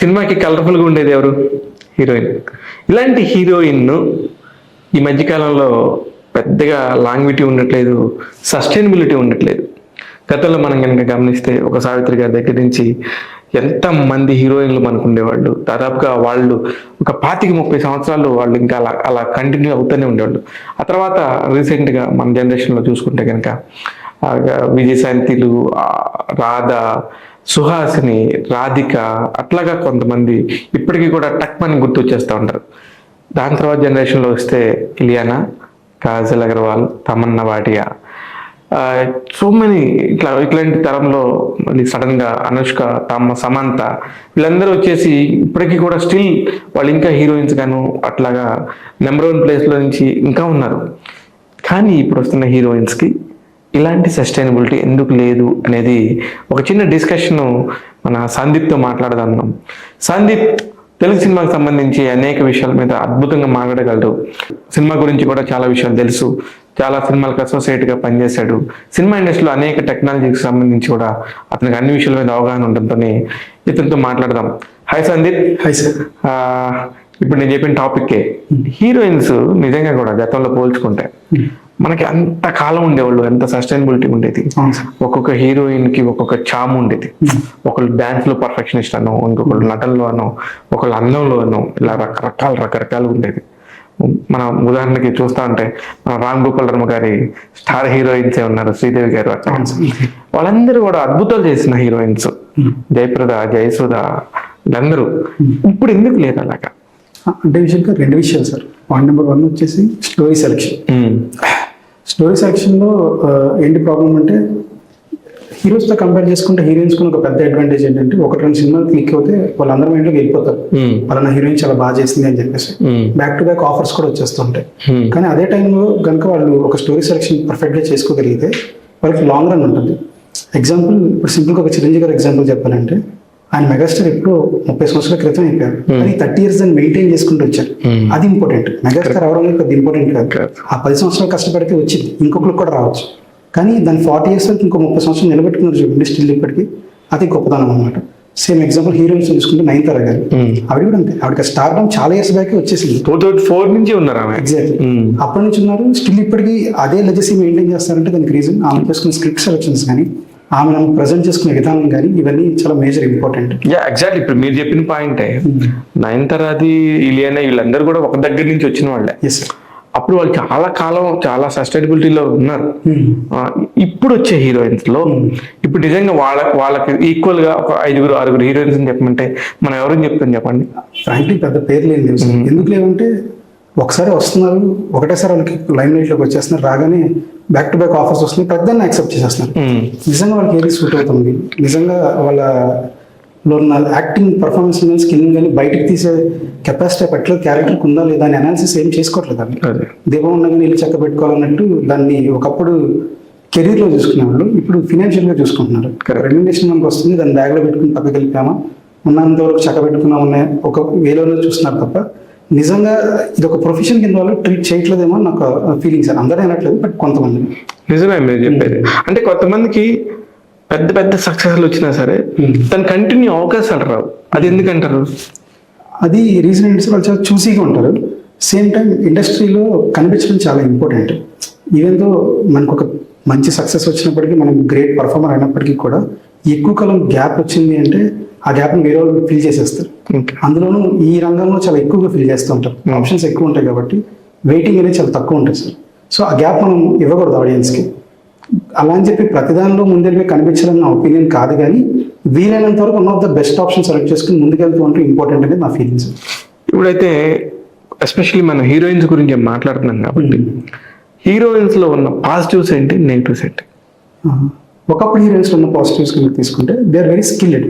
సినిమాకి కలర్ఫుల్గా ఉండేది ఎవరు? హీరోయిన్. ఇలాంటి హీరోయిన్ ఈ మధ్యకాలంలో పెద్దగా లాంగ్విటీ ఉండట్లేదు, సస్టైనబిలిటీ ఉండట్లేదు. గతంలో మనం కనుక గమనిస్తే ఒక సావిత్రి గారి దగ్గర నుంచి ఎంతమంది హీరోయిన్లు మనకు ఉండేవాళ్ళు. దాదాపుగా వాళ్ళు ఒక 25-30 సంవత్సరాలు వాళ్ళు ఇంకా అలా అలా కంటిన్యూ అవుతూనే ఉండేవాళ్ళు. ఆ తర్వాత రీసెంట్గా మన జనరేషన్లో చూసుకుంటే కనుక విజయశాంతిలు, రాధ, సుహాసిని, రాధిక, అట్లాగా కొంతమంది ఇప్పటికీ కూడా టక్మని గుర్తొచ్చేస్తూ ఉంటారు. దాని తర్వాత జనరేషన్లో వస్తే ఇలియానా, కాజల్ అగర్వాల్, తమన్నా వాటియా, సో మెనీ ఇట్లాంటి తరంలో మళ్ళీ సడన్ గా అనుష్క, సమంత, వీళ్ళందరూ వచ్చేసి ఇప్పటికీ కూడా స్టిల్ వాళ్ళు ఇంకా హీరోయిన్స్ గాను అట్లాగా నెంబర్ 1 ప్లేస్లో నుంచి ఇంకా ఉన్నారు. కానీ ఇప్పుడు వస్తున్న హీరోయిన్స్కి ఇలాంటి సస్టైనబిలిటీ ఎందుకు లేదు అనేది ఒక చిన్న డిస్కషన్ మన సందీప్తో మాట్లాడదాం. సందీప్ తెలుగు సినిమాకి సంబంధించి అనేక విషయాల మీద అద్భుతంగా మాట్లాడగలరు. సినిమా గురించి కూడా చాలా విషయాలు తెలుసు. చాలా సినిమాలకు అసోసియేట్గా పనిచేశాడు. సినిమా ఇండస్ట్రీలో అనేక టెక్నాలజీకి సంబంధించి కూడా అతనికి అన్ని విషయాల మీద అవగాహన ఉండడంతో ఇతనితో మాట్లాడదాం. హాయ్ సందీప్. Hi sir. ఇప్పుడు నేను చెప్పిన టాపిక్కే, హీరోయిన్స్ నిజంగా కూడా గతంలో పోల్చుకుంటే మనకి అంత కాలం ఉండేవాళ్ళు, ఎంత సస్టైనబిలిటీ ఉండేది. ఒక్కొక్క హీరోయిన్ కి ఒక్కొక్క చాము ఉండేది. ఒకళ్ళు డాన్స్ లో పర్ఫెక్షనిస్ట్ అనో, ఇంకొకళ్ళు నటనలో అనో, ఒకళ్ళు అందంలో అనో, ఇలా రకరకాలు ఉండేది. మన ఉదాహరణకి చూస్తా ఉంటే మన రామ్ గోపాల్ వర్మ గారి స్టార్ హీరోయిన్స్ ఉన్నారు, శ్రీదేవి గారు, అట్లా వాళ్ళందరూ కూడా అద్భుతాలు చేసిన హీరోయిన్స్, జయప్రద, జయసుధ, వీళ్ళందరూ ఇప్పుడు ఎందుకు లేదు అలాగా? అంటే విషయంగా 2 విషయాలు సార్. పాయింట్ నెంబర్ 1 వచ్చేసి స్టోరీ సెలెక్షన్. స్టోరీ సెలెక్షన్లో ఏంటి ప్రాబ్లం అంటే, హీరోస్తో కంపేర్ చేసుకుంటే హీరోయిన్స్కి ఒక పెద్ద అడ్వాంటేజ్ ఏంటంటే, 1-2 సినిమాలు క్లిక్ అవుతే వాళ్ళందరూ మైండ్లోకి వెళ్ళిపోతారు, వాళ్ళ హీరోయిన్ చాలా బాగా చేసింది అని చెప్పేసి బ్యాక్ టు బ్యాక్ ఆఫర్స్ కూడా వచ్చేస్తుంటాయి. కానీ అదే టైంలో కనుక వాళ్ళు ఒక స్టోరీ సెలెక్షన్ పర్ఫెక్ట్గా చేసుకోగలిగితే వాళ్ళకి లాంగ్ రన్ ఉంటుంది. ఎగ్జాంపుల్, ఇప్పుడు సింపుల్గా ఒక చిరంజీవి గారు ఎగ్జాంపుల్ చెప్పాలంటే, ఆయన మెగాస్టార్ ఎప్పుడు 30 సంవత్సరాల క్రితం అయిపోయారు, అది 30 years దాన్ని మెయింటైన్ చేసుకుంటూ వచ్చారు. అది ఇంపార్టెంట్. మెగాస్టార్ అవడం పెద్ద ఇంపార్టెంట్ కాదు. ఆ 10 సంవత్సరాలు కష్టపడితే వచ్చింది, ఇంకొకరికి కూడా రావచ్చు. కానీ దాన్ని 40 years వరకు ఇంకో 30 సంవత్సరాలు నిలబెట్టుకున్నారు చూడండి, స్టిల్ ఇప్పటికీ. అది గొప్పదనం అనమాట. సేమ్ ఎగ్జాంపుల్ హీరోయిన్స్ చూసుకుంటే నయనతార గారు, ఆవిడ కూడా అంతే. ఆవిడకి స్టార్డమ్ చాలా ఇయర్స్ బ్యాక్ వచ్చేసింది, 2004 నుంచి ఉన్నారు ఆమె. ఎగ్జాక్ట్లీ అప్పటి నుంచి ఉన్నారు. స్టిల్ ఇప్పటికీ అదే లెగసీ మెయింటైన్ చేస్తారంటే దానికి రీజన్ ఆమె చేసుకున్న స్క్రిప్ట్ సెలెక్షన్స్ కానీ, ఆమె ప్రజెంట్ చేసుకునే విధానం కానీ, ఇవన్నీ చాలా మేజర్ ఇంపార్టెంట్. ఎగ్జాక్ట్లీ ఇప్పుడు మీరు చెప్పిన పాయింటే. నయనతారది, ఇలియానా, వీళ్ళందరూ కూడా ఒక దగ్గర నుంచి వచ్చిన వాళ్ళే. అప్పుడు వాళ్ళు చాలా కాలం చాలా సస్టైనబిలిటీలో ఉన్నారు. ఇప్పుడు వచ్చే హీరోయిన్స్ లో ఇప్పుడు నిజంగా వాళ్ళకి ఈక్వల్ గా ఒక 5-6 హీరోయిన్స్ అని చెప్పమంటే మనం ఎవరిని చెప్తాం చెప్పండి? ఫ్రాంక్లీ పెద్ద పేరు లేదు. ఎందుకు లేవంటే, ఒకసారి వస్తున్నారు, ఒకటేసారి వాళ్ళకి లైమ్ లైట్ లోకి వచ్చేస్తున్నారు, రాగానే బ్యాక్ టు బ్యాక్ ఆఫర్స్ వస్తున్నాయి, పెద్దన్ని యాక్సెప్ట్ చేసేస్తున్నారు. నిజంగా వాళ్ళకి ఏది సూట్ అవుతుంది, నిజంగా వాళ్ళలో ఉన్న యాక్టింగ్ పర్ఫార్మెన్స్ కానీ, స్కిల్ కానీ బయటకు తీసే కెపాసిటీ పర్టికులర్ క్యారెక్టర్కి ఉందా లేదా అని అనాలిసిస్ ఏం చేసుకోవట్లేదు. అది దీపం ఉండగానే ఇల్లు చక్క పెట్టుకోవాలన్నట్టు దాన్ని ఒకప్పుడు కెరీర్లో చూసుకునేవాళ్ళు, ఇప్పుడు ఫినాన్షియల్గా చూసుకుంటున్నారు. రెమ్యునరేషన్ మనకు వస్తుంది, దాన్ని బ్యాగ్లో పెట్టుకుని పక్కకి వెళ్ళిపోయామా, ఉన్నంత వరకు చక్క పెట్టుకున్నామనే ఒక వేలోనే చూస్తున్నారు తప్ప నిజంగా ఇది ఒక ప్రొఫెషన్ కింద వాళ్ళు ట్రీట్ చేయట్లేదేమో నాకు ఫీలింగ్ సార్. అందరూ అనట్లేదు, బట్ కొంతమంది. నిజమే మీరు చెప్పేది. అంటే కొంతమందికి పెద్ద పెద్ద సక్సెస్లు వచ్చినా సరే తను కంటిన్యూ అవకాశాలు రావు. అది ఎందుకంటారు? అది రీజన్ ఏంటి సార్, వాళ్ళు చాలా చూసీగా ఉంటారు. సేమ్ టైం ఇండస్ట్రీలో కనిపించడం చాలా ఇంపార్టెంట్. ఈవెన్ దో మనకు ఒక మంచి సక్సెస్ వచ్చినప్పటికీ, మనం గ్రేట్ పర్ఫార్మర్ అయినప్పటికీ కూడా ఎక్కువ కాలం గ్యాప్ వచ్చింది అంటే ఆ గ్యాప్ని వేరే వాళ్ళు ఫిల్ చేసేస్తారు. అందులోనూ ఈ రంగంలో చాలా ఎక్కువగా ఫిల్ చేస్తూ ఉంటారు, ఆప్షన్స్ ఎక్కువ ఉంటాయి కాబట్టి వెయిటింగ్ అనేది చాలా తక్కువ ఉంటుంది సార్. సో ఆ గ్యాప్ మనం ఇవ్వకూడదు ఆడియన్స్కి. అలా అని చెప్పి ప్రతిదానిలో ముందరిగా కనిపించడం నా ఒపీనియన్ కాదు, కానీ వీలైనంత వరకు one of the best option select చేసుకుని ముందుకెళ్తూ ఉంటే ఇంపార్టెంట్ అనేది నా ఫీలింగ్స్. ఇప్పుడైతే ఎస్పెషల్లీ మనం హీరోయిన్స్ గురించి మాట్లాడుతున్నాం కాబట్టి, హీరోయిన్స్ లో ఉన్న పాజిటివ్స్ ఏంటి, నెగిటివ్స్ ఏంటి? ఒకప్పుడు హీరోయిన్స్ ఉన్న పాజిటివ్స్ కింద తీసుకుంటే దే ఆర్ వెరీ స్కిల్డ్.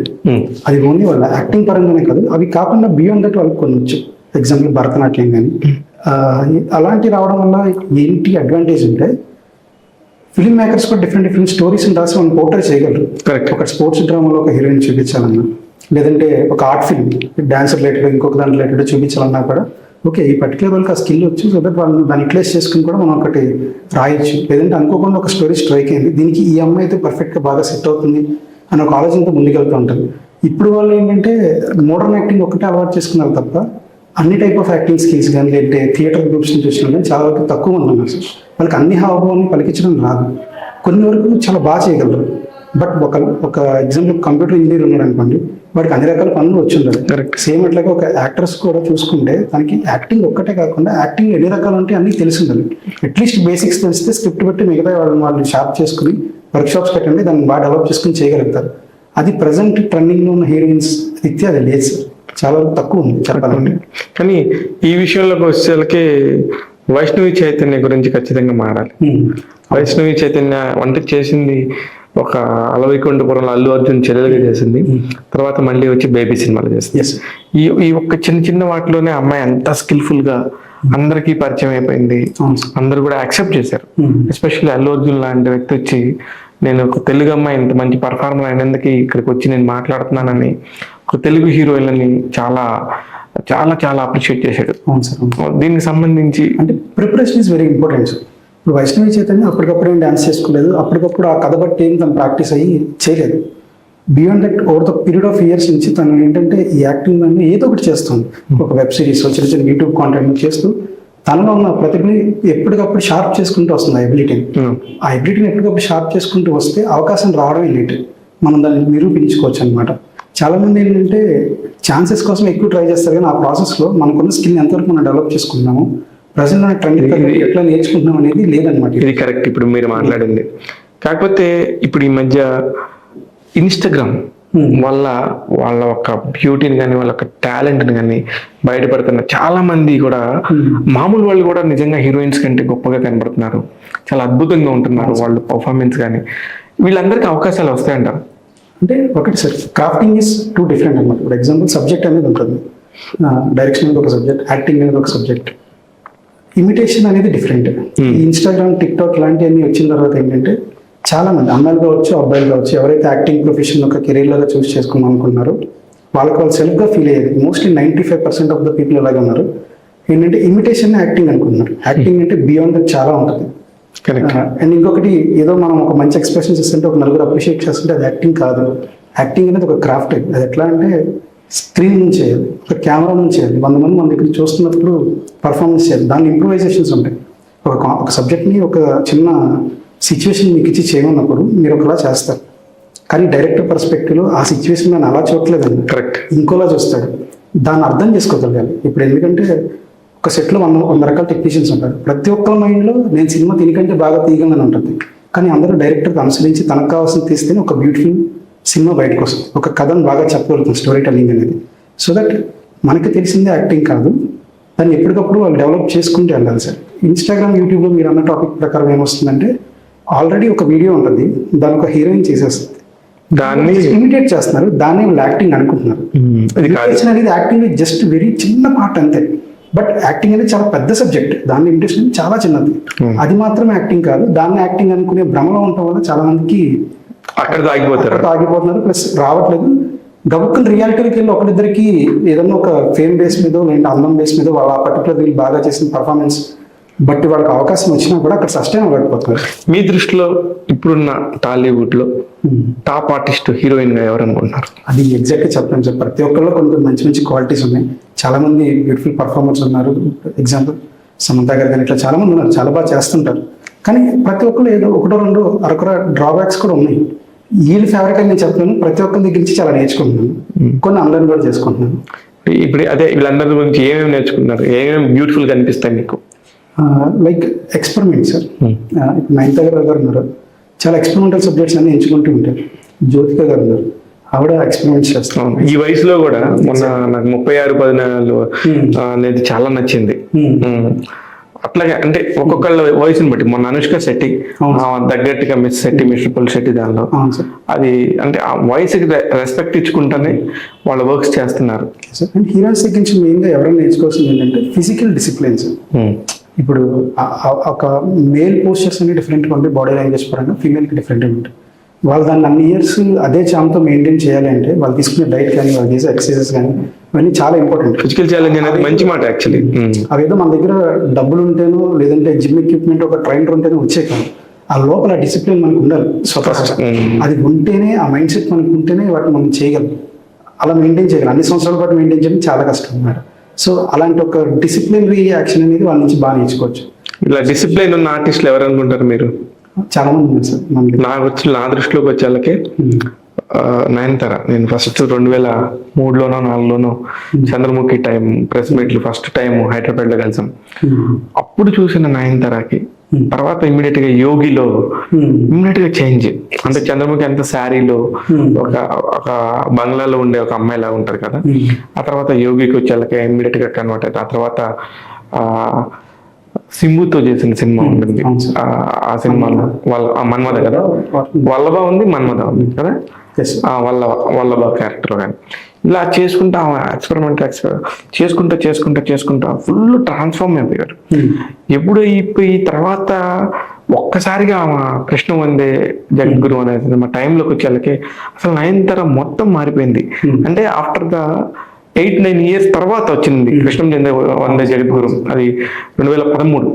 అది ఓన్లీ వాళ్ళ యాక్టింగ్ పరంగానే కాదు, అవి కాకుండా బియాండ్ దట్ వాళ్ళకి కొన్ని వచ్చు. ఎగ్జాంపుల్ భరతనాట్యం కానీ అలాంటి రావడం వల్ల ఏంటి అడ్వాంటేజ్ అంటే, ఫిల్మ్ మేకర్స్ కూడా డిఫరెంట్ స్టోరీస్ రాసి వాళ్ళు పోర్ట్రేట్ చేయగలరు. ఒక స్పోర్ట్స్ డ్రామాలో ఒక హీరోయిన్ చూపించాలన్నా, లేదంటే ఒక ఆర్ట్ ఫిల్మ్ డాన్స్ రిలేటెడ్ ఇంకొక దాని రిలేటెడ్ చూపించాలన్నా కూడా ఓకే ఈ పర్టికులర్ వాళ్ళకి ఆ స్కిల్ వచ్చు, సో దట్ వాళ్ళు దాన్ని యూటిలైజ్ చేసుకుని కూడా మనం ఒకటి రాయొచ్చు. లేదంటే అనుకోకుండా ఒక స్టోరీ స్ట్రైక్ అయింది, దీనికి ఈ అమ్మాయి అయితే పర్ఫెక్ట్గా బాగా సెట్ అవుతుంది అని ఒక ఆలోచనతో ముందుకెళ్తూ ఉంటుంది. ఇప్పుడు వాళ్ళు ఏంటంటే మోడర్న్ యాక్టింగ్ ఒకటే అలవాటు చేసుకున్నారు తప్ప అన్ని టైప్ ఆఫ్ యాక్టింగ్ స్కిల్స్ కానీ లేదంటే థియేటర్ గ్రూప్స్ చూసినా కానీ చాలా వరకు తక్కువ మంది ఉన్నారు సార్. వాళ్ళకి అన్ని హావభావాన్ని పలికించడం రాదు, కొన్ని వరకు చాలా బాగా చేయగలరు. బట్ ఒక ఎగ్జాంపుల్ కంప్యూటర్ ఇంజనీర్ ఉన్నాడు అనుకోండి, వాడికి అన్ని రకాల పనులు వచ్చి ఉండదు. కరెక్ట్. సేమ్ అట్లాగే ఒక యాక్టర్స్ కూడా చూసుకుంటే తనకి యాక్టింగ్ ఒక్కటే కాకుండా యాక్టింగ్ ఎన్ని రకాలు అంటే అన్ని తెలిసి ఉండాలి. అట్లీస్ట్ బేసిక్స్ తెలిస్తే స్క్రిప్ట్ బట్టి మిగతా వాళ్ళు షార్ప్ చేసుకుని వర్క్ షాప్స్ పెట్టండి, దాన్ని బాగా డెవలప్ చేసుకుని చేయగలుగుతారు. అది ప్రజెంట్ ట్రెండింగ్లో ఉన్న హీరోయిన్స్ రీత్యా అది లేదు సార్, చాలా తక్కువ ఉంది చెప్పాలంటే. కానీ ఈ విషయంలోకి వచ్చేసరికి వైష్ణవి చైతన్య గురించి ఖచ్చితంగా మాట్లాడాలి. వైష్ణవి చైతన్య వంట చేసింది ఒక అలవైకుంఠపురంలో అల్లు అర్జున్ చెల్లెలుగా చేసింది, తర్వాత మళ్ళీ వచ్చి బేబీ సినిమాలు చేసింది. ఈ ఒక్క చిన్న చిన్న వాటిలోనే అమ్మాయి అంత స్కిల్ఫుల్ గా అందరికీ పరిచయం అయిపోయింది, అందరూ కూడా యాక్సెప్ట్ చేశారు. ఎస్పెషల్లీ అల్లు అర్జున్ లాంటి వ్యక్తి వచ్చి నేను ఒక తెలుగు అమ్మాయి ఇంత మంచి పర్ఫార్మర్ అయినందుకు ఇక్కడికి వచ్చి నేను మాట్లాడుతున్నానని ఒక తెలుగు హీరోయిన్లని చాలా చాలా చాలా అప్రిషియేట్ చేశాడు. అవును సార్. దీనికి సంబంధించి అంటే preparation is very important sir. ఇప్పుడు వైష్ణవి చైతన్య అప్పటికప్పుడు ఏం డాన్స్ చేసుకోలేదు, అప్పటికప్పుడు ఆ కథ బట్టి ఏం తను ప్రాక్టీస్ అయ్యి చేయలేదు. Beyond that over the period of years నుంచి తను ఏంటంటే ఈ యాక్టింగ్ అన్ని ఏదో ఒకటి చేస్తుంది. ఒక వెబ్ సిరీస్, చిన్న చిన్న యూట్యూబ్ కాంటెంట్ చేస్తూ తనలో ఉన్న ప్రతిభని ఎప్పటికప్పుడు షార్ప్ చేసుకుంటూ వస్తుంది. ఆ ఎబిలిటీని ఎప్పటికప్పుడు షార్ప్ చేసుకుంటూ వస్తే అవకాశం రావడమే లేట్, మనం దాన్ని నిరూపించుకోవచ్చు అనమాట. చాలా మంది ఏంటంటే ఛాన్సెస్ కోసం ఎక్కువ ట్రై చేస్తారు, కానీ ఆ ప్రాసెస్లో మనకున్న స్కిల్ ఎంతవరకు మనం డెవలప్ చేసుకుంటున్నాము, ప్రజెంట్ ట్రెండ్ ఎట్లా నేర్చుకుంటున్నాం అనేది లేదనమాట. ఇది కరెక్ట్ ఇప్పుడు మీరు మాట్లాడింది. కాకపోతే ఇప్పుడు ఈ మధ్య ఇన్స్టాగ్రామ్ వల్ల వాళ్ళ ఒక బ్యూటీని కానీ వాళ్ళ ఒక టాలెంట్ని కానీ బయటపడుతున్న చాలా మంది కూడా మామూలు వాళ్ళు కూడా నిజంగా హీరోయిన్స్ కంటే గొప్పగా కనబడుతున్నారు, చాలా అద్భుతంగా ఉంటున్నారు వాళ్ళు పర్ఫార్మెన్స్ కానీ. వీళ్ళందరికీ అవకాశాలు వస్తాయంటారు? అంటే ఒకటి sir, crafting is two different అనమాట. ఇప్పుడు ఎగ్జాంపుల్ సబ్జెక్ట్ అనేది ఉంటుంది, డైరెక్షన్ అనేది ఒక సబ్జెక్ట్, యాక్టింగ్ అనేది ఒక సబ్జెక్ట్, ఇమిటేషన్ అనేది డిఫరెంట్. ఈ ఇన్స్టాగ్రామ్, టిక్టాక్ ఇలాంటివన్నీ వచ్చిన తర్వాత ఏంటంటే చాలా మంది అమ్మాయిలు కావచ్చు, అబ్బాయిలు కావచ్చు, ఎవరైతే యాక్టింగ్ ప్రొఫెషన్ ఒక కెరీర్ లాగా చూస్ చేసుకుందాం అనుకున్నారో వాళ్ళకి వాళ్ళు సెల్ఫ్గా ఫీల్ అయ్యేది. మోస్ట్లీ 95% ఆఫ్ ద పీపుల్ ఎలాగ ఉన్నారు ఏంటంటే ఇమిటేషన్ యాక్టింగ్ అనుకుంటున్నారు. యాక్టింగ్ అంటే బియాండ్ చాలా ఉంటుంది. అండ్ ఇంకొకటి ఏదో మనం ఒక మంచి ఎక్స్ప్రెషన్స్ ఇస్తుంటే ఒక నలుగురు అప్రిషియేట్ చేస్తుంటే అది యాక్టింగ్ కాదు. యాక్టింగ్ అనేది ఒక క్రాఫ్ట్. అది ఎట్లా అంటే స్క్రీన్ నుంచి చేయాలి, ఒక కెమెరా నుంచి చేయాలి, 100 మంది మన దగ్గర చూస్తున్నప్పుడు పర్ఫార్మెన్స్ చేయాలి, దాని ఇంప్రూవైజేషన్స్ ఉంటాయి. ఒక సబ్జెక్ట్ని ఒక చిన్న సిచ్యువేషన్ మీకు ఇచ్చి చేయమన్నప్పుడు మీరు ఒకలా చేస్తారు, కానీ డైరెక్టర్ పర్స్పెక్టివ్లో ఆ సిచ్యువేషన్ నేను అలా చూడలేదండి, కరెక్ట్, ఇంకోలా చూస్తాడు. దాన్ని అర్థం చేసుకోగలగాలి. ఇప్పుడు ఎందుకంటే ఒక సెట్లో 100 రకాల టెక్నీషియన్స్ ఉంటారు. ప్రతి ఒక్కరి మైండ్లో నేను సినిమా దీనికంటే బాగా తీయగలను ఉంటుంది, కానీ అందరూ డైరెక్టర్కి అనుసరించి తనకు కావాల్సింది తీస్తేనే ఒక బ్యూటిఫుల్ సినిమా బయటకు వస్తుంది, ఒక కథను బాగా చెప్పగలుగుతుంది, స్టోరీ టెల్లింగ్ అనేది. సో దట్ మనకి తెలిసిందే యాక్టింగ్ కాదు, దాన్ని ఎప్పటికప్పుడు వాళ్ళు డెవలప్ చేసుకుంటూ వెళ్ళాలి సార్. ఇన్స్టాగ్రామ్, యూట్యూబ్లో మీరు అన్న టాపిక్ ప్రకారం ఏమొస్తుందంటే ఆల్రెడీ ఒక వీడియో ఉంటుంది, దాని ఒక హీరోయిన్ చేసేస్తుంది, దాన్ని ఇమిటేట్ చేస్తున్నారు, దాన్ని వాళ్ళు యాక్టింగ్ అనుకుంటున్నారు. ఇమిటేషన్ అనేది యాక్టింగ్ జస్ట్ వెరీ చిన్న పార్ట్ అంతే. బట్ యాక్టింగ్ అనేది చాలా పెద్ద సబ్జెక్ట్, దాని ఇమిటేషన్ చాలా చిన్నది. అది మాత్రం యాక్టింగ్ కాదు, దాన్ని యాక్టింగ్ అనుకునే భ్రమలో ఉండటం వల్ల చాలా మందికి అక్కడ ఆగిపోతున్నారు, ప్లస్ రావట్లేదు. గబుక్కుని రియాలిటీకి వెళ్ళి ఒకరిద్దరికి ఏదన్నా ఒక ఫేమ్ బేస్ మీద లేదంటే అందం బేస్ మీద వాళ్ళ పర్టికులర్ వీళ్ళు బాగా చేసిన పర్ఫార్మెన్స్ బట్టి వాళ్ళకి అవకాశం వచ్చినా కూడా అక్కడ సస్టైన్ అవ్వకపోతున్నారు. మీ దృష్టిలో ఇప్పుడున్న టాలీవుడ్ లో టాప్ ఆర్టిస్ట్ హీరోయిన్ గా ఎవరు అనుకుంటున్నారు? అది ఎగ్జాక్ట్గా చెప్పలేము సార్. ప్రతి ఒక్కరిలో కొన్ని మంచి మంచి క్వాలిటీస్ ఉన్నాయి, చాలా మంది బ్యూటిఫుల్ పర్ఫార్మర్స్ ఉన్నారు. ఎగ్జాంపుల్ సమంత గారు కానీ ఇట్లా చాలా మంది ఉన్నారు, చాలా బాగా చేస్తుంటారు. కానీ ప్రతి ఒక్కరు ఏదో ఒకటో రెండో అరకొర డ్రాబ్యాక్స్ కూడా ఉన్నాయి. వీళ్ళు ఫేవరెట్ అని నేను చెప్తున్నాను, ప్రతి ఒక్కరి దగ్గర నుంచి చాలా నేర్చుకుంటున్నాను, కొన్ని ఆన్లైన్ కూడా చేసుకుంటున్నాను. ఇప్పుడు అదే వీళ్ళందరి గురించి ఏమేమి నేర్చుకున్నారు, ఏమేమి బ్యూటిఫుల్ గా అనిపిస్తాయి మీకు? Like experiment sir. ఇప్పుడు 9th గారు ఉన్నారు, చాలా ఎక్స్పెరిమెంటల్ సబ్జెక్ట్స్ అన్ని ఎంచుకుంటూ ఉంటారు. జ్యోతిక గారు ఉన్నారు, ఆవిడ ఎక్స్పెరిమెంట్స్ చేస్తాం. ఈ వయసులో కూడా మొన్న నాకు 36-14 అనేది చాలా నచ్చింది. అట్లాగే అంటే ఒక్కొక్కళ్ళ వయసుని బట్టి మొన్న అనుష్క శెట్టి తగ్గట్టుగా మిస్ మిస్టర్ పుల్ శెట్టి దానిలో అది అంటే ఆ వయసుకి రెస్పెక్ట్ ఇచ్చుకుంటానే వాళ్ళ వర్క్స్ చేస్తున్నారు. అండ్ హీరోయిన్స్ దగ్గర నుంచి మెయిన్గా ఎవరైనా నేర్చుకోవాల్సింది ఏంటంటే ఫిజికల్ డిసిప్లిన్స్. ఇప్పుడు ఒక మేల్ పోస్చర్స్ అన్ని డిఫరెంట్గా ఉంటాయి, బాడీ లాంగ్వేజ్ పరంగా ఫీమేల్కి డిఫరెంట్గా ఉంటాయి. వాళ్ళు దాన్ని అన్ని ఇయర్స్ అదే చామ్తో మెయింటైన్ చేయాలి అంటే వాళ్ళు తీసుకునే డైట్ కానీ వాళ్ళు చేసే ఎక్సర్సైజెస్ కానీ ఇవన్నీ చాలా ఇంపార్టెంట్. ఫిజికల్ ఛాలెంజ్ అనేది మంచి మాట యాక్చువల్లీ. అదేదో మన దగ్గర డబ్బులు ఉంటేనో లేదంటే జిమ్ ఎక్విప్మెంట్ ఒక ట్రైనర్ ఉంటేనే వచ్చే కాదు, ఆ లోపల డిసిప్లిన్ మనకు ఉండాలి స్వతహాగా. అది ఉంటేనే ఆ మైండ్ సెట్ మనకు ఉంటేనే వాటిని మనం చేయగలం. అలా మెయింటైన్ చేయగలరు. అన్ని సంవత్సరాల పాటు మెయింటైన్ చేయడం చాలా కష్టం అన్నమాట. సో అలాంటి ఒక డిసిప్లినరీ యాక్షన్ అనేది వాళ్ళ నుంచి బాగా నేర్చుకోవచ్చు. ఇలా డిసిప్లైన్ ఉన్న ఆర్టిస్టులు ఎవరు అనుకుంటారు మీరు? చాలా మంది ఉన్నారు సార్ మనకి. నా దృష్టిలోకి వచ్చే వాళ్ళకి నయనతార. నేను ఫస్ట్ 2003లోనో 2004లోనో చంద్రముఖి టైం ప్రెస్ మీట్లు ఫస్ట్ టైం హైదరాబాద్ లో కలిసాం. అప్పుడు చూసిన నయనతారకి తర్వాత ఇమ్మీడియట్ గా యోగిలో ఇమ్మీడియట్ గా చేంజ్. అంటే చంద్రముఖి అంత శారీలో ఒక బంగ్లాలో ఉండే ఒక అమ్మాయిలా ఉంటారు కదా, ఆ తర్వాత యోగికి వచ్చేళ్ళకి ఇమ్మీడియట్ గా కన్వర్ట్ అవుతుంది. ఆ తర్వాత సింబుతో చేసిన సినిమా ఉంటుంది, ఆ సినిమాలో వాళ్ళ మన్మథ కదా, వల్లభ ఉంది మన్మథ ఉంది కదా, వల్లభ క్యారెక్టర్. కానీ ఇలా చేసుకుంటా ఎక్స్పెరిమెంట్ చేసుకుంటా ఫుల్ ట్రాన్స్ఫార్మ్ అయిపోయారు. ఎప్పుడు అయిపోయి తర్వాత ఒక్కసారిగా కృష్ణ వందే జగద్గురు అనే సినిమా టైంలోకి వచ్చేళ్ళకి అసలు నయనతార మొత్తం మారిపోయింది. అంటే ఆఫ్టర్ ద 8-9 years తర్వాత వచ్చింది కృష్ణం వందే జగద్గురు, అది 2013.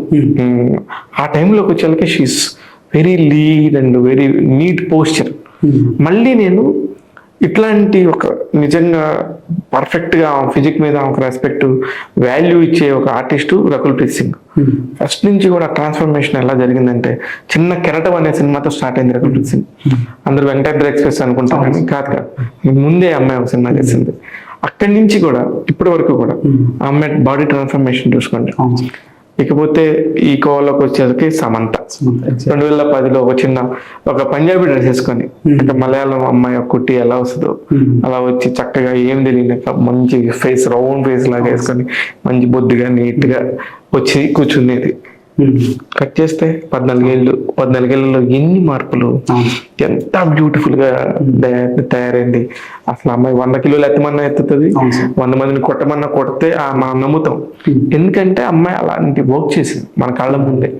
ఆ టైంలోకి వచ్చేళ్ళకి she's very lead and very neat posture. మళ్ళీ నేను ఇట్లాంటి ఒక నిజంగా పర్ఫెక్ట్ గా ఫిజిక్ మీద ఒక రెస్పెక్ట్ వాల్యూ ఇచ్చే ఒక ఆర్టిస్టు రకుల్ ప్రీత్ సింగ్. ఫస్ట్ నుంచి కూడా ట్రాన్స్ఫర్మేషన్ ఎలా జరిగిందంటే, చిన్న కెరటం అనే సినిమాతో స్టార్ట్ అయింది రకుల్ ప్రీత్ సింగ్. అందరూ వెంకటాద్రి ఎక్స్ప్రెస్ అనుకుంటాం కానీ కాదు, ముందే అమ్మాయి ఒక సినిమా చేసింది. అక్కడి నుంచి కూడా ఇప్పటి వరకు కూడా ఆ అమ్మాయి బాడీ ట్రాన్స్ఫర్మేషన్ చూసుకోండి. ఇకపోతే ఈ కోవలోకి వచ్చేసరికి సమంత 2010లో ఒక పంజాబీ డ్రెస్ వేసుకొని, అంటే మలయాళం అమ్మాయి కుట్టి ఎలా వస్తుందో అలా వచ్చి చక్కగా ఏం తెలియక మంచి ఫేస్ రౌండ్ ఫేస్ లాగా వేసుకొని మంచి బొద్దుగా నీట్ గా వచ్చి కూర్చునేది. కట్ చేస్తే 14 ఏళ్ళలో ఎన్ని మార్పులు, ఎంత బ్యూటిఫుల్ గా తయారైంది. అసలు అమ్మాయి 100 kilos ఎత్తమన్నా ఎత్తుతుంది, 100 మందిని కొట్టమన్నా కొడితే మనం నమ్ముతాం. ఎందుకంటే అమ్మాయి అలాంటి వర్క్ చేసింది మన కళ్ళ ముందే.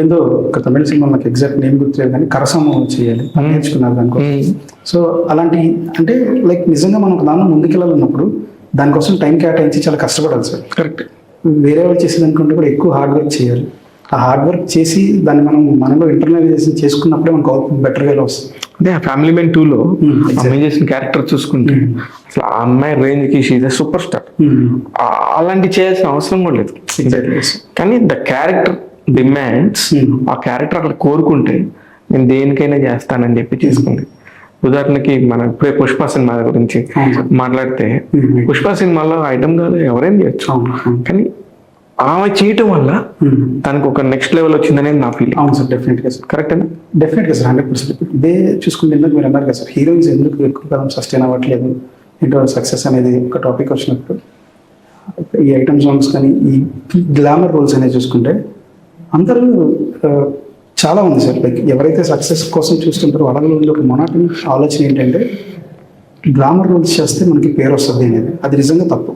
ఏదో ఒక తమిళ సినిమా నాకు ఎగ్జాక్ట్ నేమ్ గుర్తులేదు కానీ కరసమం చేయాలి నేర్చుకున్నారు దానికోసం. సో అలాంటి అంటే లైక్ నిజంగా మనం ఒక దానిలో ముందుకెళ్ళాలన్నప్పుడు దానికోసం టైం కేటాయించి చాలా కష్టపడాలి సార్. కరెక్ట్. వేరే వాళ్ళు చేసేదానికంటే కూడా ఎక్కువ హార్డ్ వర్క్ చేయాలి. ఆ హార్డ్ వర్క్ చేసి దాన్ని మనలో ఇంటర్నలైజేషన్ చేసుకున్నప్పుడే మనకు అవుట్పుట్ బెటర్గా వస్తుంది. అంటే ఆ ఫ్యామిలీ మెన్ 2లో అమ్మాయి చేసిన క్యారెక్టర్ చూసుకుంటే అసలు ఆ అమ్మాయి రేంజ్ కి షీజ్ సూపర్ స్టార్. అలాంటి చేయాల్సిన అవసరం కూడా లేదు. కానీ ద క్యారెక్టర్ డిమాండ్స్, ఆ క్యారెక్టర్ అక్కడ కోరుకుంటే నేను దేనికైనా చేస్తానని చెప్పి చేసుకుంది. ఉదాహరణకి మనం ఇప్పుడే పుష్ప సినిమా గురించి మాట్లాడితే, పుష్ప సినిమాలో ఐటమ్ గా ఎవరైనా చేయొచ్చు, కానీ ఆమె చేయటం వల్ల తనకు ఒక నెక్స్ట్ లెవెల్ వచ్చిందనేది నా ఫీలింగ్. అవును సార్, డెఫినెట్గా సార్. కరెక్ట్ అండి, డెఫినెట్గా సార్, 100%. ఇదే చూసుకుంటే ఎందుకు మీరు అన్నారు కదా సార్, హీరోయిన్స్ ఎందుకు ఎక్కువ కాలం సస్టైన్ అవ్వట్లేదు, ఇంటో సక్సెస్ అనేది ఒక టాపిక్ వచ్చినప్పుడు ఈ ఐటమ్ సాంగ్స్ కానీ ఈ గ్లామర్ రోల్స్ అనేది చూసుకుంటే అందరూ చాలా ఉంది సార్. లైక్ ఎవరైతే సక్సెస్ కోసం చూస్తుంటారో వాళ్ళలో ఒక మొనాటనీ ఆలోచన ఏంటంటే గ్లామర్ రోల్స్ చేస్తే మనకి పేరు వస్తుంది అనేది. అది నిజంగా తప్పు.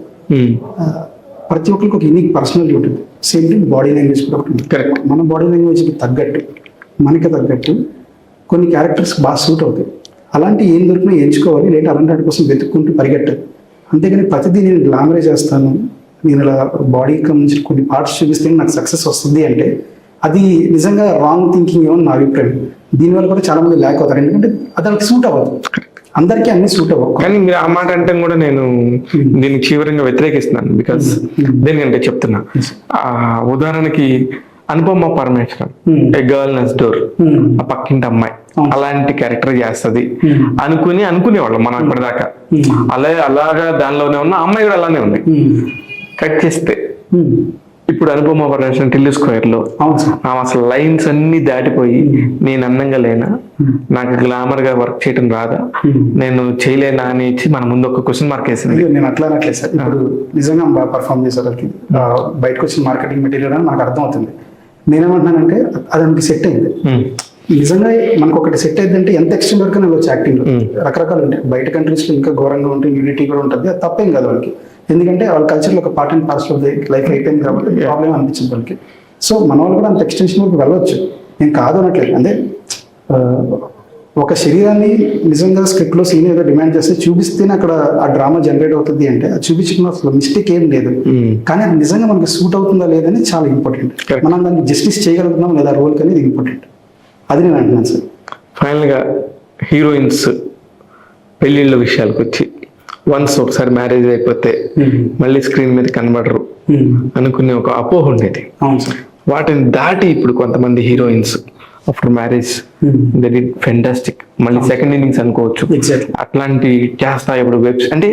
ప్రతి ఒక్కరికి ఒక యూనిక్ పర్సనాలిటీ ఉంటుంది. సేమ్ టైం బాడీ లాంగ్వేజ్ కూడా ఉంటుంది. కరెక్ట్. మన బాడీ లాంగ్వేజ్కి తగ్గట్టు మనకి తగ్గట్టు కొన్ని క్యారెక్టర్స్ బాగా సూట్ అవుతాయి. అలాంటి ఏం దొరికినా ఎంచుకోవాలి, లేదా అలాంటి వాటి కోసం వెతుక్కుంటూ పరిగెట్టాలి. అంతేగాని ప్రతిదీ నేను గ్లామరే చేస్తాను, నేను ఇలా బాడీకి సంబంధించిన కొన్ని పార్ట్స్ చూపిస్తే నాకు సక్సెస్ వస్తుంది అంటే అది నిజంగా రాంగ్ థింకింగ్ ఏమో నా అభిప్రాయం. దీనివల్ల కూడా చాలా మంది ల్యాక్ అవుతారు, ఎందుకంటే అది వాళ్ళకి సూట్ అవ్వదు. అందరికీ అన్ని సూట్ అవ్వవు. కానీ మీరు ఆ మాట అంటే కూడా నేను దీనికి తీవ్రంగా వ్యతిరేకిస్తున్నాను. బికాస్ దేనికంటే చెప్తున్నా, ఉదాహరణకి అనుపమ పరమేశ్వరన్, ఏ గర్ల్ నెక్స్ట్ డోర్, ఆ పక్కింటి అమ్మాయి అలాంటి క్యారెక్టర్ చేస్తుంది అనుకునేవాళ్ళం మనం ఇప్పటిదాకా. అలాగా దానిలోనే ఉన్న అమ్మాయి కూడా అలానే ఉంది. కట్ చేస్తే ఇప్పుడు అనుపమ పరమేశ్వరన్ టిల్లు స్క్వేర్ లో అసలు లైన్స్ అన్ని దాటిపోయి, నేను అందంగా లేనా, నాకు గ్లామర్ గా వర్క్ చేయడం రాదా, నేను చేయలేనా అని ఇచ్చి మన ముందు ఒక క్వశ్చన్ మార్క్ వేసింది. నేను అట్లా అనట్లేదు సార్. ఇప్పుడు నిజంగా బాగా పర్ఫామ్ చేశారు, బయటకు వచ్చిన మార్కెటింగ్ మెటీరియల్ అని నాకు అర్థమవుతుంది. నేనేమంటున్నానంటే అది మనకి సెట్ అయింది. నిజంగా మనకు ఒకటి సెట్ అయిందంటే ఎంత ఎక్స్టెంట్ వరకు వెళ్ళొచ్చు. యాక్టింగ్ లో రకరకాలు ఉంటాయి. బయట కంట్రీస్ లో ఇంకా ఘోరంగా ఉంటుంది, యూనిటీ కూడా ఉంటుంది. అది తప్పేం కాదు వాళ్ళకి, ఎందుకంటే వాళ్ళ కల్చర్లో ఒక part and parcel of life అయిపోయింది కాబట్టి ప్రాబ్లం అనిపించింది వాళ్ళకి. సో మన వాళ్ళు కూడా అంత ఎక్స్టెన్షన్ వరకు వెళ్ళవచ్చు, నేను కాదు అనట్లేదు. అంటే ఒక శరీరాన్ని నిజంగా స్క్రిప్ట్లో సీన్ ఏదో డిమాండ్ చేస్తే చూపిస్తేనే అక్కడ ఆ డ్రామా జనరేట్ అవుతుంది అంటే అది చూపించడం అసలు మిస్టేక్ ఏం లేదు. కానీ అది నిజంగా మనకి సూట్ అవుతుందా లేదని చాలా ఇంపార్టెంట్. మనం దాన్ని జస్టిస్ చేయగలుగుతున్నాం లేదా రోల్ అనేది ఇంపార్టెంట్. అది నేను అంటున్నాను సార్. ఫైనల్గా హీరోయిన్స్ పెళ్ళిళ్ళ విషయాలకు వచ్చి వన్స్ ఒకసారి మ్యారేజ్ అయిపోతే మళ్ళీ స్క్రీన్ మీద కనబడరు అనుకునే ఒక అపోహ ఉండేది. అవును సార్. వాటిని దాటి ఇప్పుడు కొంతమంది heroines after marriage they did fantastic, మళ్ళీ సెకండ్ ఇన్నింగ్స్ అనుకోవచ్చు. ఎగ్జాక్ట్లీ. అట్లాంటి చేస్తా ఇప్పుడు వెబ్స్ అంటే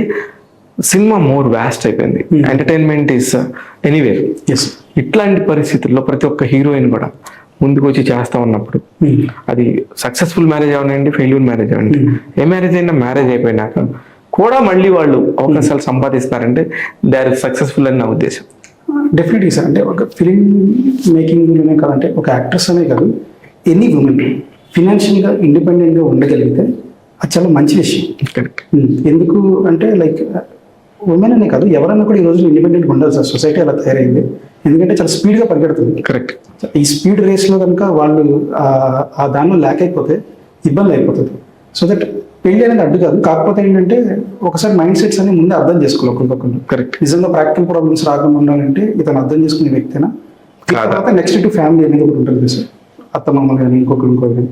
సినిమా మోర్ వ్యాస్ట్ అయిపోయింది, ఎంటర్టైన్మెంట్ ఈస్ ఎనీవేర్. ఎస్. ఇట్లాంటి పరిస్థితుల్లో ప్రతి ఒక్క హీరోయిన్ కూడా ముందుకు వచ్చి చేస్తా ఉన్నప్పుడు అది సక్సెస్ఫుల్ మ్యారేజ్ అవనండి, ఫెయిల్యూర్ మ్యారేజ్ అవ్వండి, ఏ మ్యారేజ్ అయినా మ్యారేజ్ అయిపోయినాక కూడా మళ్ళీ వాళ్ళు అవకాశాలు సంపాదిస్తారంటే దే ఆర్ సక్సెస్ఫుల్ అని నా ఉద్దేశం. Definitely sir. అంటే ఒక ఫిలిం మేకింగ్లోనే కాదంటే ఒక యాక్ట్రెస్ అనే కాదు, ఎనీ ఉమెన్ ఫినాన్షియల్గా ఇండిపెండెంట్గా ఉండగలిగితే అది చాలా మంచి విషయం. కరెక్ట్. ఎందుకు అంటే లైక్ ఉమెన్ అనే కాదు, ఎవరన్నా కూడా ఈ రోజు ఇండిపెండెంట్గా ఉండాలి సార్. సొసైటీ అలా తయారైంది. ఎందుకంటే చాలా స్పీడ్గా పరిగెడుతుంది. కరెక్ట్. ఈ స్పీడ్ రేస్లో కనుక వాళ్ళు ఆ దానిలో ల్యాక్ అయిపోతే ఇబ్బంది అయిపోతుంది. సో దట్ పెళ్లి అనేది అడ్డు కాదు, కాకపోతే ఏంటంటే ఒకసారి మైండ్ సెట్స్ అని ముందే అర్థం చేసుకోవాలి ఒకరికొకరు. కరెక్ట్. నిజంగా ప్రాక్టికల్ ప్రాబ్లమ్స్ రాకుండా ఉండాలంటే ఇతను అర్థం చేసుకునే వ్యక్తినా, తర్వాత నెక్స్ట్ టు ఫ్యామిలీ అనేది ఒకటి ఉంటుంది సార్. అత్తమామ కానీ ఇంకొకరు కానీ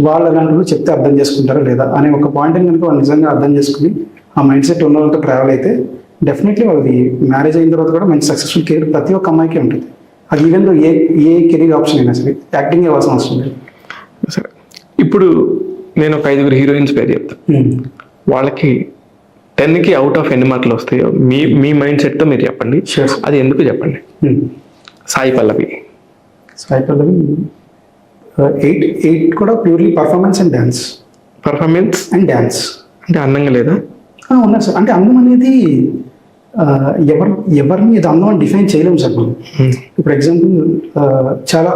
వాళ్ళ లాంటి చెప్తే అర్థం చేసుకుంటారా లేదా అనే ఒక పాయింట్ కనుక వాళ్ళు నిజంగా అర్థం చేసుకుని ఆ మైండ్ సెట్ ఉన్న వాళ్ళతో ట్రావెల్ అయితే డెఫినెట్లీ వాళ్ళది మ్యారేజ్ అయిన తర్వాత కూడా మంచి సక్సెస్ఫుల్ కెరీర్ ప్రతి ఒక్క అమ్మాయికి ఉంటుంది. అది ఈవెన్ ఏ కెరీర్ ఆప్షన్ అయినా సరే యాక్టింగ్ అవ్వాల్సిన అవసరం లేదు. సరే, ఇప్పుడు నేను ఒక 5 హీరోయిన్స్ పేరు చెప్తాను. వాళ్ళకి 10కి అవుట్ ఆఫ్ ఎన్ని మార్కులు వస్తాయో మీ మైండ్ సెట్తో మీరు చెప్పండి. అది ఎందుకు చెప్పండి. సాయి పల్లవి. సాయి పల్లవి 8 కూడా purely performance and dance. Performance and dance అంటే అందంగా లేదా? ఉన్నారు సార్. అంటే అందం అనేది ఎవరిని ఇది అందం అని డిఫైన్ చేయలేము సార్ మనం. ఇప్పుడు ఎగ్జాంపుల్ చాలా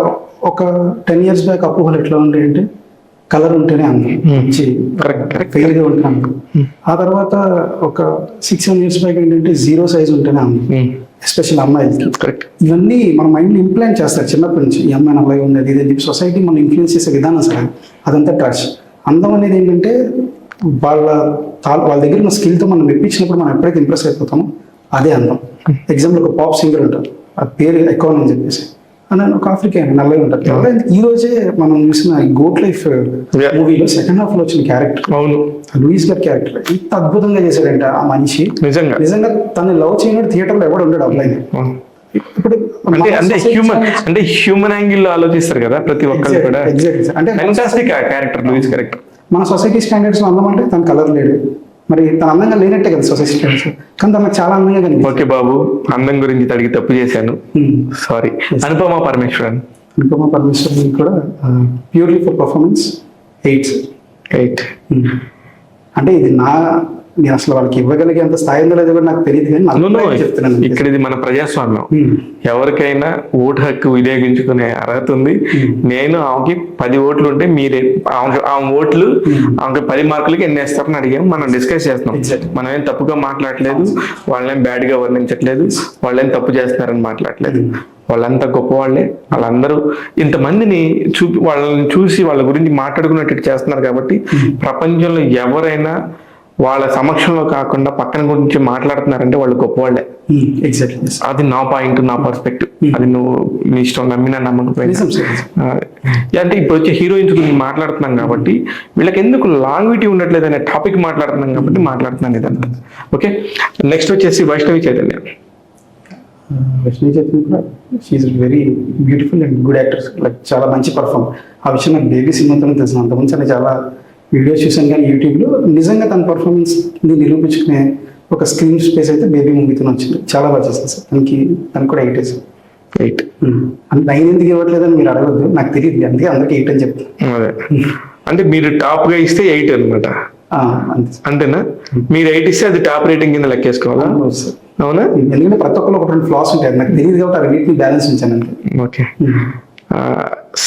ఒక 10 years బ్యాక్ అపోహలు ఎట్లా ఉండే అంటే కలర్ ఉంటేనే అందం, మంచి ఫెయిర్గా ఉంటే అందం. ఆ తర్వాత ఒక 6-7 years బ్యాక్ ఏంటంటే 0 size ఉంటేనే అందం, ఎస్పెషల్ అమ్మాయిలకి. ఇవన్నీ మన మైండ్ ఇంప్లాంట్ చేస్తారు చిన్నప్పటి నుంచి. ఈ అమ్మాయిని అలాగే ఉండేది ఇది అని చెప్పి సొసైటీ మనం ఇన్ఫ్లుయెన్స్ చేసే విధానం సరే అదంతా ట్రాష్. అందం అనేది ఏంటంటే వాళ్ళ దగ్గర ఉన్న స్కిల్తో మనం మెప్పించినప్పుడు మనం ఎప్పుడైతే ఇంప్రెస్ అయిపోతామో అదే అందం. ఎగ్జాంపుల్ ఒక పాప్ సింగర్ ఉంటారు, ఆ పేరు ఎకాన్ అని చెప్పేసి, అని ఒక ఆఫ్రికన్ నల్లగా ఉంటారు. ఈ రోజే మనం చూసిన గోట్ లైఫ్ మూవీలో సెకండ్ హాఫ్ లో వచ్చిన క్యారెక్టర్, అవును లూయిస్ గారి క్యారెక్టర్ ఇంత అద్భుతంగా చేశాడంటే ఆ మనిషి. నిజంగా తను లవ్ చేయనట్టు థియేటర్లో ఎవడు ఉండడు అబ్బాయి. ఇప్పుడు అంటే హ్యూమన్ యాంగిల్ లో ఆలోచిస్తారు కదా ప్రతి ఒక్కరు కూడా. అంటే క్యారెక్టర్ లూయిస్ క్యారెక్టర్. మన సొసైటీ స్టాండర్డ్స్ లో అందం అంటే తన కలర్ లేడు, మరి తన అందంగా లేనట్టే కదా సొసైటీ స్టాండర్డ్స్, కానీ తనకు చాలా అందంగా కనిపిస్తుంది. ఓకే బాబు, అందం గురించి అడిగి తప్పు చేశాను, సారీ. అనుపమ పరమేశ్వరన్. అనుపమ పరమేశ్వరన్ కూడా ప్యూర్లీ ఫర్ పర్ఫార్మెన్స్ 8. అంటే ఇది నేను అసలు వాళ్ళకి ఇవ్వగలిగే అంత స్థాయి ఉందో లేదో కూడా నాకు తెలియదు, కానీ చెప్తున్నాను. ఇక్కడ ఇది మన ప్రజాస్వామ్యం, ఎవరికైనా ఓటు హక్కు వినియోగించుకునే అర్హత ఉంది. నేను ఆమెకి 10 ఓట్లు ఉంటే మీరే ఆమె ఓట్లు ఆమెకి 10 మార్కులకి ఎన్ని వేస్తారని అడిగాము. మనం డిస్కస్ చేస్తున్నాం. మనం ఏం తప్పుగా మాట్లాడలేదు, వాళ్ళేం బ్యాడ్ గా వర్ణించట్లేదు, వాళ్ళేం తప్పు చేస్తున్నారని మాట్లాడలేదు. వాళ్ళంతా గొప్పవాళ్లే. వాళ్ళందరూ ఇంతమందిని వాళ్ళని చూసి వాళ్ళ గురించి మాట్లాడుకున్నట్టు చేస్తున్నారు. కాబట్టి ప్రపంచంలో ఎవరైనా వాళ్ళ సమక్షంలో కాకుండా పక్కన గురించి మాట్లాడుతున్నారంటే వాళ్ళు గొప్పవాళ్లే. ఎగ్జాక్ట్లీ. అది నా పాయింట్, నా పర్స్పెక్టివ్. అది నువ్వు నీ ఇష్టం, నమ్మినా నమ్మకపోయినా. అంటే ఇప్పుడు వచ్చే హీరోయిన్స్ గురించి మాట్లాడుతున్నాం కాబట్టి వీళ్ళకి ఎందుకు లాంగ్విటీ ఉండట్లేదు అనే టాపిక్ మాట్లాడుతున్నాం కాబట్టి మాట్లాడుతున్నాను ఇదంతా. ఓకే, నెక్స్ట్ వచ్చేసి వైష్ణవి చైతన్య. వైష్ణవి చైతన్య కూడా she's very beautiful and good actor. Like చాలా మంచి పర్ఫార్మ్. ఆ విషయం నాకు బేబీ సినిమాతోనే తెలిసిన. అంతకుముందు చాలా వీడియోస్ చూసాను కానీ యూట్యూబ్లో నిజంగా తన పర్ఫార్మెన్స్ నిరూపించుకునే ఒక స్క్రీన్ స్పేస్ అయితే బేబీ మూవీతో వచ్చింది. చాలా బాగా చేస్తాను సార్. తనకు కూడా 8. అంటే 9 ఎందుకు ఇవ్వట్లేదని మీరు అడగద్దు, నాకు తెలియదు, అందుకే అందరికీ 8 అని చెప్తాను. అదే అంటే మీరు టాప్ గా ఇస్తే 8 అనమాట, అంతేనా? మీరు 8 ఇస్తే అది టాప్ రేటింగ్ కింద లెక్కేసుకోవాలా? అవునా? ఎందుకంటే ప్రతి ఒక్కరు ఒక 2 ఫ్లాస్ ఉంటాయి, నాకు తెలియదు కాబట్టి అవి వీటిని బ్యాలెన్స్ ఉంచాను అంతే. ఓకే.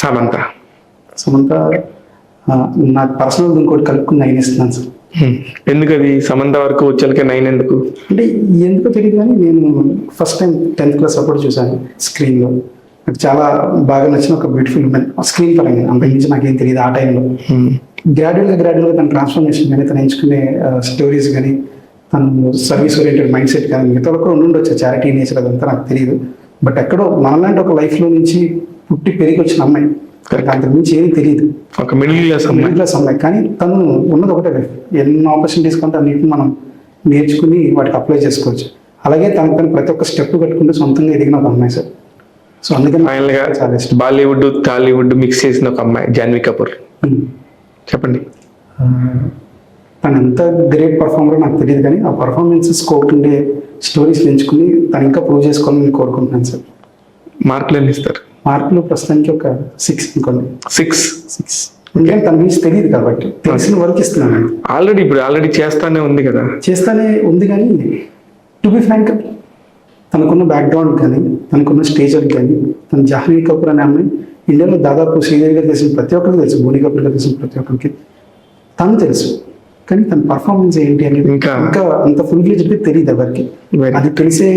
సమంత. నాకు పర్సనల్ ఇంకోటి కలుపుకుని 9 ఇస్తున్నాను సార్. ఎందుకు అది సమంత వరకు వచ్చాకే 9 ఎందుకు? అంటే ఎందుకో తెలియదు కానీ నేను ఫస్ట్ టైం 10th క్లాస్ అప్పుడు చూసాను స్క్రీన్లో. నాకు చాలా బాగా నచ్చిన ఒక బ్యూటిఫుల్ ఉమెన్ స్క్రీన్ పరంగా. అంత నుంచి నాకేం తెలియదు ఆ టైంలో. గ్రాడ్యువల్గా తన ట్రాన్స్ఫర్మేషన్ కానీ, తను ఎంచుకునే స్టోరీస్ కానీ, తను సర్వీస్ ఓరియంటెడ్ మైండ్ సెట్ కానీ, మిగతా కూడా ఉండుండొచ్చు, చారిటీ నేచర్ అదంతా నాకు తెలియదు. బట్ ఎక్కడో మనలాంటి ఒక లైఫ్లో నుంచి పుట్టి పెరిగి వచ్చిన అమ్మాయి, అంతకు మించి ఏమీ తెలియదు. ఒక మిడిల్ క్లాస్ అమ్మాయి. కానీ తను ఉన్నది ఒకటే లైఫ్. ఎన్నో ఆపర్చునిటీస్ కొంటే అన్నింటిని మనం నేర్చుకుని వాటికి అప్లై చేసుకోవచ్చు. అలాగే తన ప్రతి ఒక్క స్టెప్ కట్టుకుంటూ సొంతంగా ఎదిగిన ఒక అమ్మాయి సార్. సో అందుకని ఫైనల్ గా చాలా ఇష్టం. బాలీవుడ్ టాలీవుడ్ మిక్స్ చేసిన ఒక అమ్మాయి జాన్వీ కపూర్. చెప్పండి. తను ఎంత గ్రేట్ పర్ఫార్మర్ నాకు తెలియదు, కానీ ఆ పర్ఫార్మెన్స్ స్కోప్ ఉండే స్టోరీస్ పెంచుకుని తను ఇంకా ప్రూవ్ చేసుకోవాలని నేను కోరుకుంటున్నాను సార్. మార్కులు ఎన్ని ఇస్తారు? మార్కులు ప్రస్తుతానికి ఒక 6 అనుకోండి. 6. ఎందుకంటే తన గురించి తెలియదు కాబట్టి తెలిసిన వరకు ఇస్తున్నాను. ఆల్రెడీ చేస్తానే ఉంది కదా. చేస్తానే ఉంది, కానీ టు బి ఫ్రాంక్ తనకున్న బ్యాక్గ్రౌండ్ కానీ తనకున్న స్టేజర్ కానీ తన జాహ్నవి కపూర్ అనే అమ్మాయి ఇండియాలో దాదాపు శ్రీదేవి గారు తెలిసిన ప్రతి ఒక్కరికి తెలుసు, బోని కపూర్ గారు తెలిసిన ప్రతి ఒక్కరికి తను తెలుసు. కానీ తన పర్ఫార్మెన్స్ ఏంటి అనేది ఇంకా అంత ఫుల్గా చెప్పి తెలియదు ఎవరికి. అది తెలిసే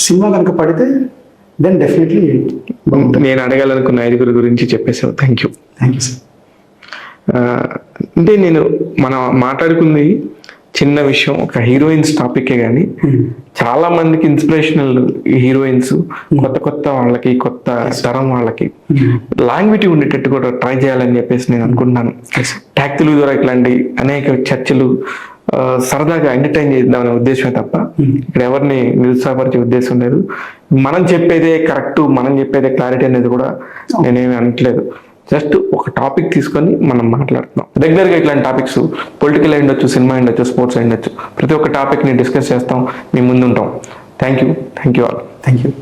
సినిమా కనుక పడితే దెన్ డెఫినెట్లీ నేను అడగాలనుకున్న 5 గురించి చెప్పేసావు. Thank you sir. అంటే మనం మాట్లాడుకుంది చిన్న విషయం, ఒక హీరోయిన్స్ టాపికే, కానీ చాలా మందికి ఇన్స్పిరేషనల్ హీరోయిన్స్, కొత్త వాళ్ళకి, కొత్త తరం వాళ్ళకి లాంగ్వేజ్ ఉండేటట్టు కూడా ట్రై చేయాలని చెప్పేసి నేను అనుకుంటున్నాను. ట్యాగ్ తెలుగు ద్వారా ఇట్లాంటి అనేక చర్చలు సరదాగా ఎంటర్టైన్ చేద్దామనే ఉద్దేశమే తప్ప ఇక్కడ ఎవరిని నిరుత్సాహపరిచే ఉద్దేశం లేదు. మనం చెప్పేదే కరెక్ట్, మనం చెప్పేదే క్లారిటీ అనేది కూడా నేనేమి అనట్లేదు. జస్ట్ ఒక టాపిక్ తీసుకొని మనం మాట్లాడుతున్నాం. రెగ్యులర్గా ఇట్లాంటి టాపిక్స్ పొలిటికల్ అయి ఉండొచ్చు, సినిమా అయి ఉండొచ్చు, స్పోర్ట్స్ అయి ఉండొచ్చు, ప్రతి ఒక్క టాపిక్ని డిస్కస్ చేస్తాం, మీ ముందు ఉంటాం. Thank you all. Thank you.